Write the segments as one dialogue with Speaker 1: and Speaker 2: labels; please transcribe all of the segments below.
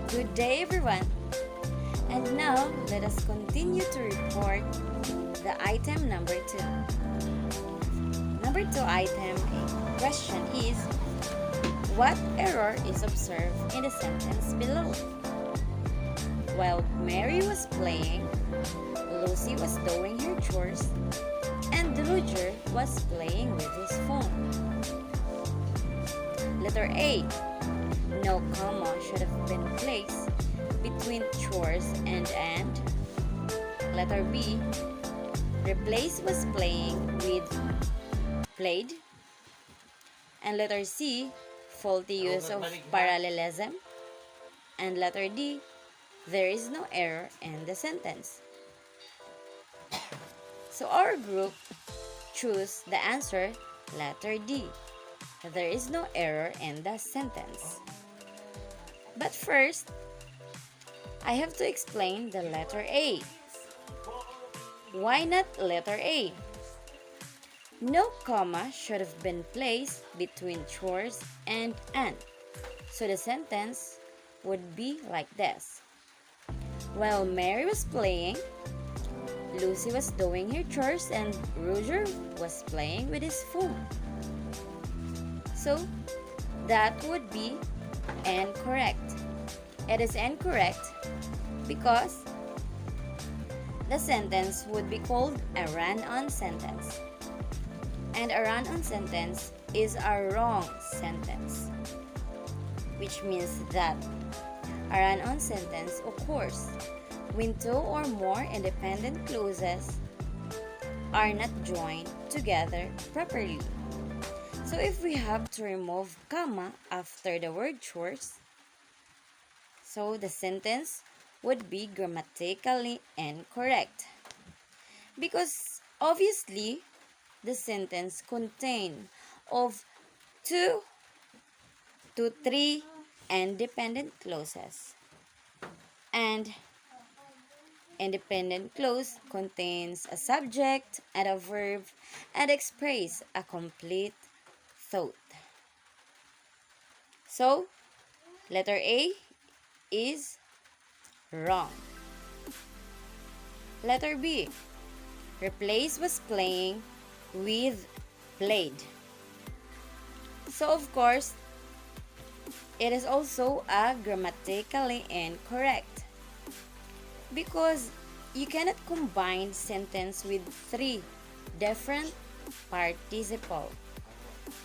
Speaker 1: Good day, everyone. And now, let us continue to report the item number 2. Number 2 item question is, what error is observed in the sentence below? While Mary was playing, Lucy was doing her chores, and Roger was playing with his phone. Letter A. No comma should have been placed between chores and and. Letter B. Replace was playing with played. And letter C. Faulty use of parallelism. And letter D. There is no error in the sentence. So our group choose the answer letter D. There is no error in the sentence. But first, I have to explain the letter A. Why not letter A? No comma should have been placed between chores and. So the sentence would be like this. While Mary was playing, Lucy was doing her chores and Roger was playing with his phone. So that would be incorrect. It is incorrect because the sentence would be called a run-on sentence. And a run-on sentence is a wrong sentence, which means that a run-on sentence occurs when two or more independent clauses are not joined together properly. So if we have to remove comma after the word chores, so the sentence would be grammatically incorrect. Because obviously, the sentence contains of 2 to 3 independent clauses. And independent clause contains a subject and a verb and express a complete thought. So, letter A is wrong. Letter B. Replace was playing with played. So of course, it is also a grammatically incorrect because you cannot combine sentence with 3 different participle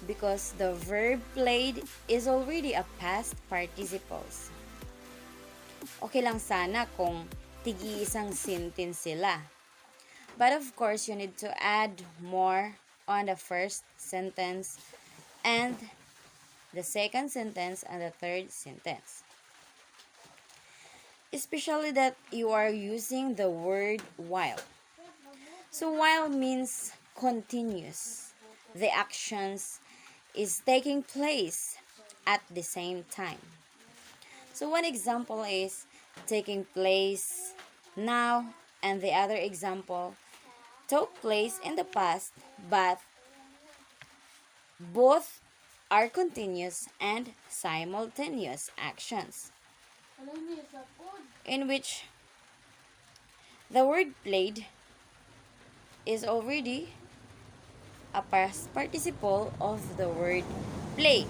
Speaker 1: because the verb played is already a past participles. Okay lang sana kung tigi-isang sentence sila. But of course, you need to add more on the first sentence and the second sentence and the third sentence. Especially that you are using the word while. So while means continuous. The actions is taking place at the same time. So one example is taking place now, and the other example took place in the past, but both are continuous and simultaneous actions, in which the word played is already a past participle of the word play.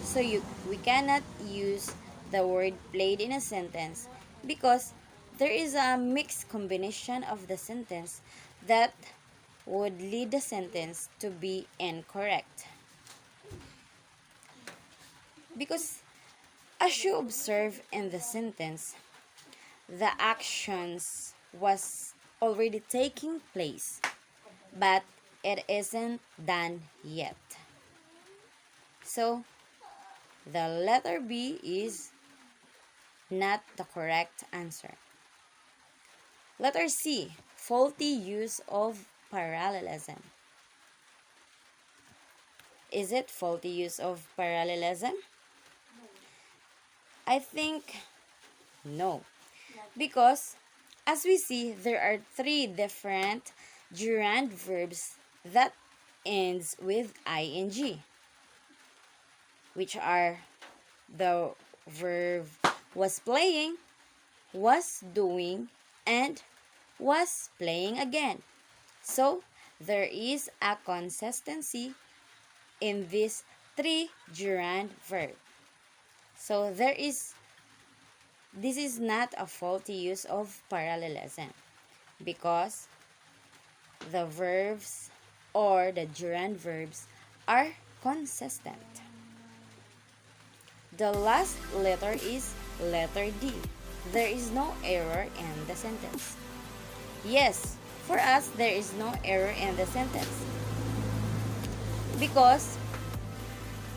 Speaker 1: So we cannot use the word played in a sentence because there is a mixed combination of the sentence that would lead the sentence to be incorrect. Because as you observe in the sentence, the actions was already taking place, but it isn't done yet. So, the letter B is not the correct answer. Letter C, faulty use of parallelism. Is it faulty use of parallelism? I think no. Because as we see, there are 3 different gerund verbs that ends with ing, which are the verb was playing, was doing, and was playing again. So, there is a consistency in this three gerund verb. So, this is not a faulty use of parallelism because the verbs or the gerund verbs are consistent. The last letter is letter D. There is no error in the sentence. Yes, for us, there is no error in the sentence because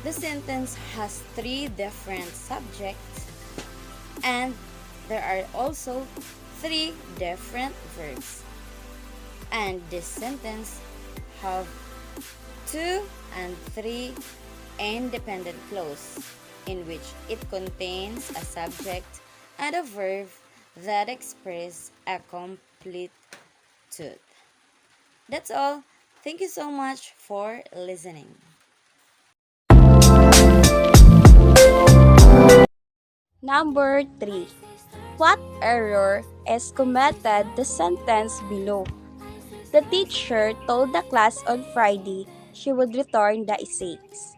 Speaker 1: the sentence has three different subjects and there are also three different verbs. And this sentence have 2 and 3 independent clause in which it contains a subject and a verb that express a complete truth. That's all. Thank you so much for listening.
Speaker 2: Number 3. What error is committed the sentence below? The teacher told the class on Friday she would return the essays.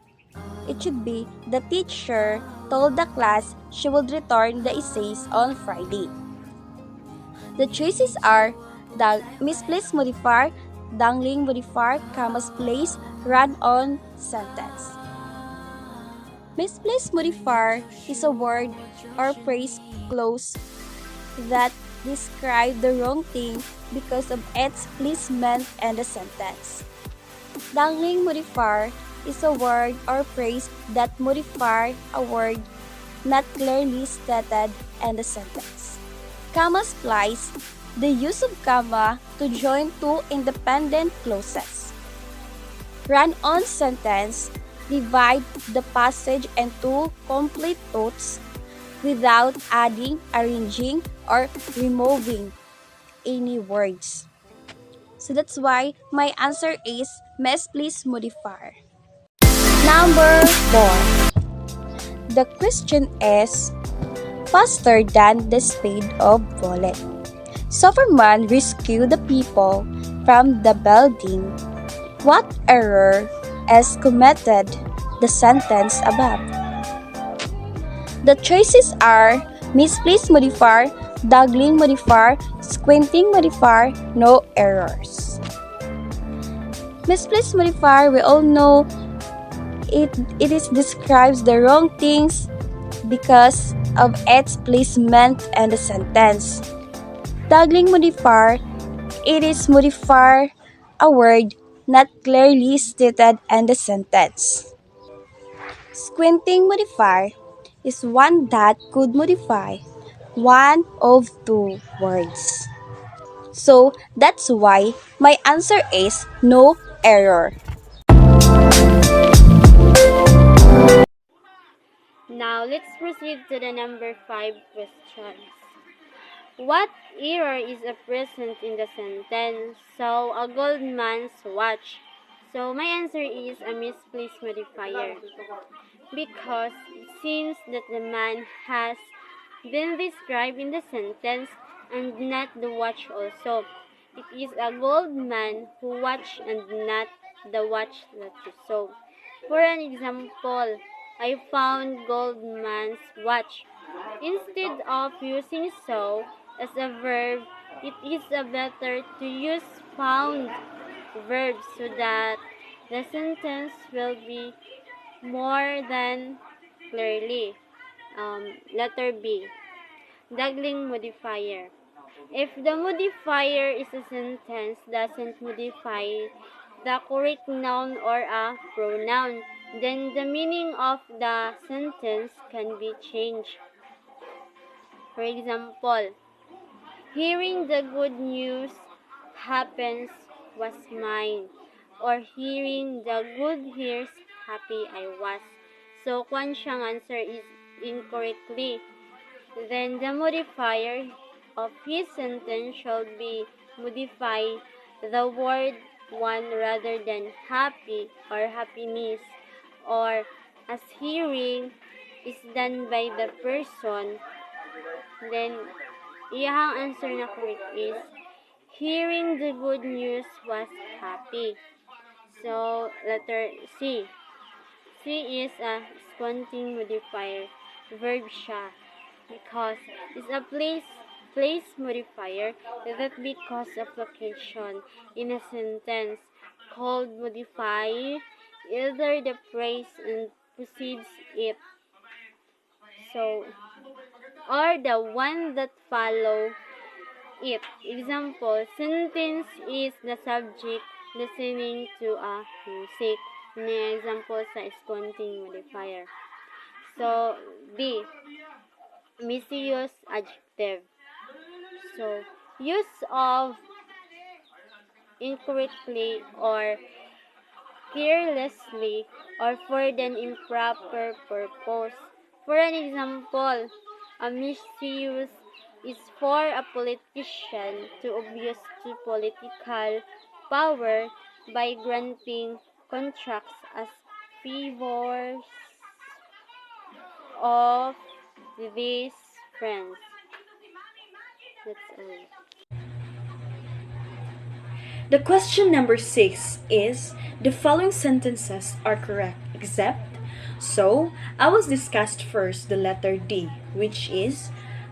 Speaker 2: It should be the teacher told the class she would return the essays on Friday. The choices are the misplaced modifier, dangling modifier, commas place, run-on sentence. Misplaced modifier is a word or phrase clause that describe the wrong thing because of its placement in the sentence. Dangling modifier is a word or phrase that modify a word not clearly stated in the sentence. Comma splice, the use of comma to join two independent clauses. Run-on sentence, divide the passage into complete thoughts without adding, arranging, or removing any words. So that's why my answer is misplaced modifier. Number 4. The question is faster than the speed of bullet. Superman rescued the people from the building. What error is committed? The sentence above. The choices are misplaced modifier, dangling modifier, squinting modifier, no errors. Misplaced modifier, we all know it describes the wrong things because of its placement in the sentence. Dangling modifier, it is modifier a word not clearly stated in the sentence. Squinting modifier is one that could modify one of two words. So that's why my answer is no error.
Speaker 3: Now let's proceed to the number 5 questions. What error is present in the sentence? So, a gold man's watch. So, my answer is a misplaced modifier. Because it seems that the man has been described in the sentence and not the watch also. It is a gold man who watched and not the watch that you saw. For an example, I found gold man's watch. Instead of using so as a verb, it is better to use found verb so that the sentence will be more than clearly. Letter B. Dangling modifier. If the modifier is a sentence doesn't modify the correct noun or a pronoun, then the meaning of the sentence can be changed. For example, hearing the good news happens was mine, or hearing the good hears happy I was. So, kung siyang answer is incorrectly, then the modifier of his sentence shall be modify the word one rather than happy or happiness, or as hearing is done by the person, Then, iyahang answer na correct is, hearing the good news was happy. So, letter C. C is a squanting modifier, verb siya, because it's a place modifier that because of location in a sentence called modify either the phrase and precedes it. So, or the one that follow it. Example, sentence is the subject listening to a music. May example sa squanting modifier. So, B, misuse adjective. So, use of incorrectly or carelessly or for an improper purpose. For an example, a misuse is for a politician to abuse to political power by granting contracts as favors of these friends. That's all.
Speaker 4: The question number 6 is the following sentences are correct except. So, I will discuss first the letter D, which is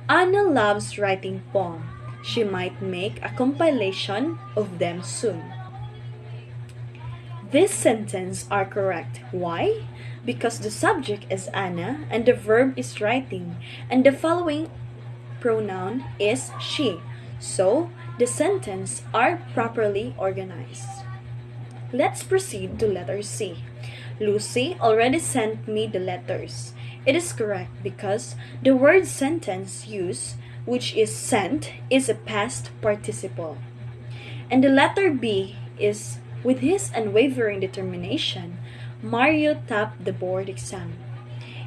Speaker 4: Anna loves writing poems. She might make a compilation of them soon. This sentence are correct. Why? Because the subject is Anna and the verb is writing and the following pronoun is she. So, the sentence are properly organized. Let's proceed to letter C. Lucy already sent me the letters. It is correct because the word sentence used, which is sent, is a past participle. And the letter B is with his unwavering determination, Mario topped the board exam.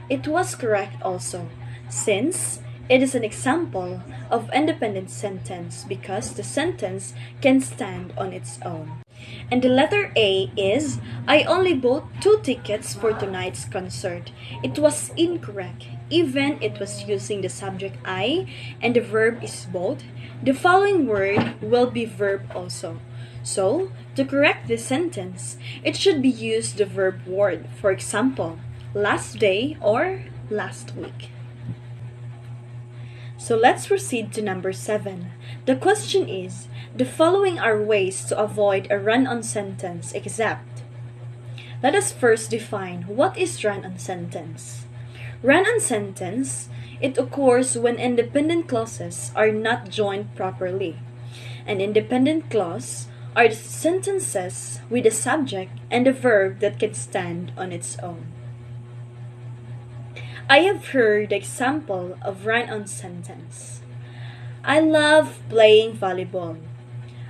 Speaker 4: It was correct also, since it is an example of independent sentence because the sentence can stand on its own. And the letter A is I only bought 2 tickets for tonight's concert. It was incorrect. Even it was using the subject I and the verb is both, the following word will be verb also. So, to correct this sentence, it should be used the verb word. For example, last day or last week. So let's proceed to number 7. The question is, the following are ways to avoid a run-on sentence except. Let us first define what is run-on sentence. Run-on sentence, it occurs when independent clauses are not joined properly. An independent clause are the sentences with a subject and a verb that can stand on its own. I have heard the example of run-on sentence. I love playing volleyball.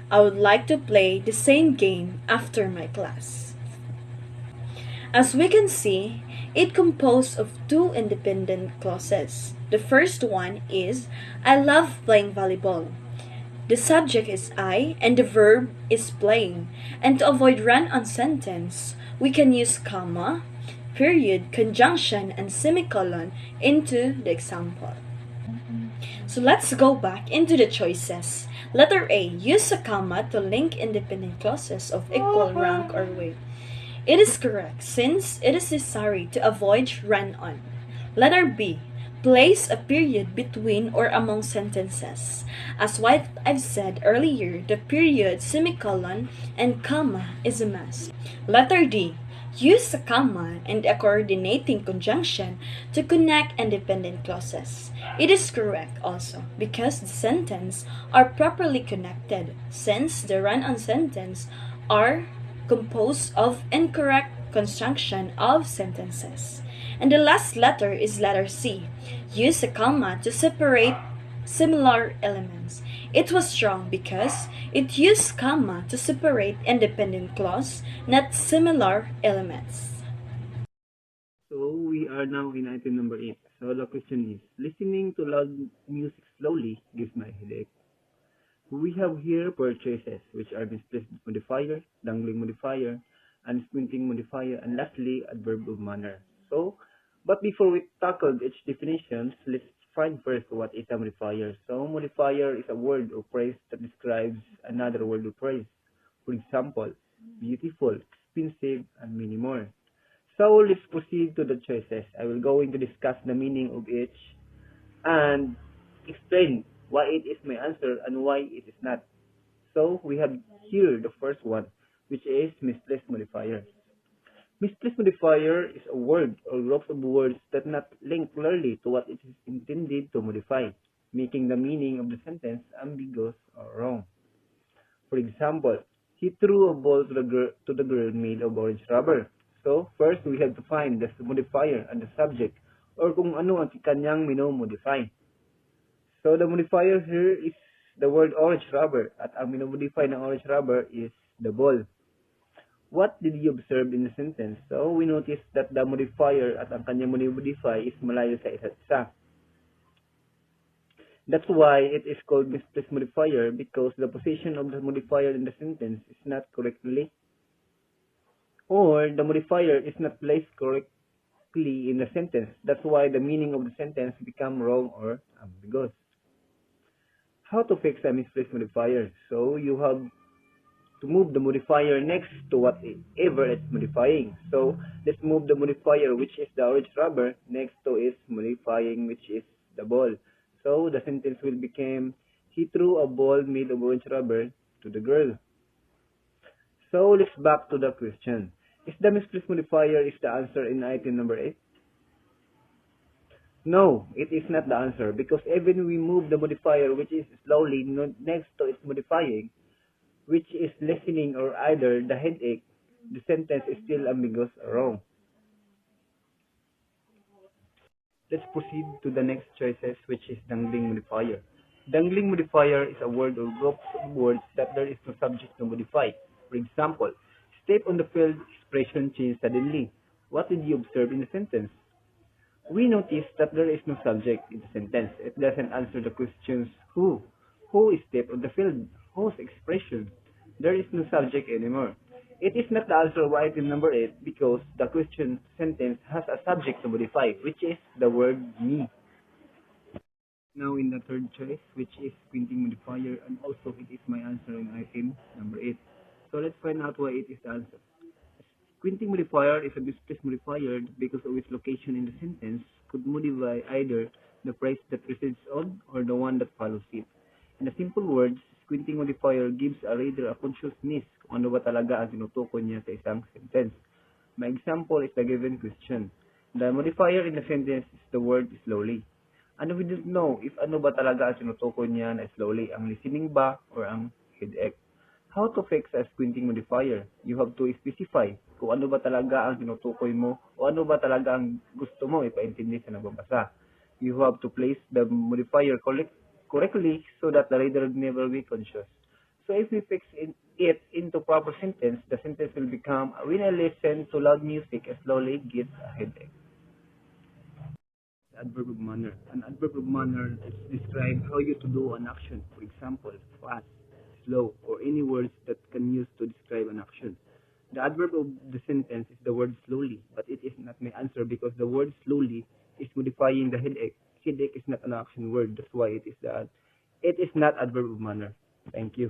Speaker 4: I would like to play the same game after my class. As we can see, it composed of 2 independent clauses. The first one is I love playing volleyball. The subject is I and the verb is playing. And to avoid run-on sentence, we can use comma, period, conjunction, and semicolon into the example. So let's go back into the choices. Letter A, use a comma to link independent clauses of equal rank or weight. It is correct since it is necessary to avoid run-on. Letter B, place a period between or among sentences. As what I've said earlier, the period, semicolon, and comma is a must. Letter D, use a comma and a coordinating conjunction to connect independent clauses. It is correct also because the sentences are properly connected since the run-on sentence are composed of incorrect construction of sentences. And the last letter is letter C. Use a comma to separate similar elements. It was wrong because it used comma to separate independent clause, not similar elements.
Speaker 5: So we are now in item number 8. So the question is, listening to loud music slowly gives me a headache. We have here four choices, which are misplaced modifier, dangling modifier, unsquinting modifier, and lastly, adverb of manner. So, but before we tackle each definitions, let's find first what is a modifier. So, modifier is a word or phrase that describes another word or phrase. For example, beautiful, expensive, and many more. So, let's proceed to the choices. I will going to discuss the meaning of each and explain why it is my answer and why it is not. So, we have here the first one, which is misplaced modifier. Misplaced modifier is a word or group of words that not link clearly to what it is intended to modify, making the meaning of the sentence ambiguous or wrong. For example, he threw a ball to the girl made of orange rubber. So, first we have to find the modifier and the subject or kung ano ang kanyang minomodify. So, the modifier here is the word orange rubber at ang minomodify ng orange rubber is the ball. What did you observe in the sentence? So, we notice that the modifier at ang kanyang minimodify is malayo sa isa't isa. That's why it is called misplaced modifier because the position of the modifier in the sentence is not correctly or the modifier is not placed correctly in the sentence. That's why the meaning of the sentence become wrong or ambiguous. How to fix a misplaced modifier? So, you have to move the modifier next to whatever it's modifying. So, let's move the modifier, which is the orange rubber, next to its modifying, which is the ball. So, the sentence will become, he threw a ball made of orange rubber to the girl. So, let's back to the question. Is the misplaced modifier is the answer in item number 8? No, it is not the answer because even we move the modifier, which is slowly next to its modifying, which is listening or either the headache, the sentence is still ambiguous or wrong. Let's proceed to the next choices, which is dangling modifier. Dangling modifier is a word or group of words that there is no subject to modify. For example, step on the field, expression changed suddenly. What did you observe in the sentence? We notice that there is no subject in the sentence. It doesn't answer the questions who is step on the field, whose expression. There is no subject anymore. It is not the answer of item number 8 because the question sentence has a subject to modify, which is the word me. Now in the third choice, which is squinting modifier, and also it is my answer in item number 8. So let's find out why it is the answer. Squinting modifier is a misplaced modifier because of its location in the sentence could modify either the phrase that precedes on or the one that follows it. In the simple words, squinting modifier gives a reader a consciousness kung ano ba talaga ang tinutukoy niya sa isang sentence. My example is the given question. The modifier in the sentence is the word slowly. And we don't know if ano ba talaga ang tinutukoy niya na slowly, ang listening ba or ang headache. How to fix a squinting modifier? You have to specify kung ano ba talaga ang tinutukoy mo o ano ba talaga ang gusto mo ipaintindi sa nagbabasa. You have to place the modifier correctly so that the reader never be conscious. So if we fix it into proper sentence, the sentence will become, when I listen to loud music, I slowly get a headache. The adverb of manner. An adverb of manner describes how you to do an action. For example, fast, slow, or any words that can use to describe an action. The adverb of the sentence is the word slowly, but it is not my answer because the word slowly is modifying the headache. Headache is not an action word. That's why it is not adverb of manner. Thank you.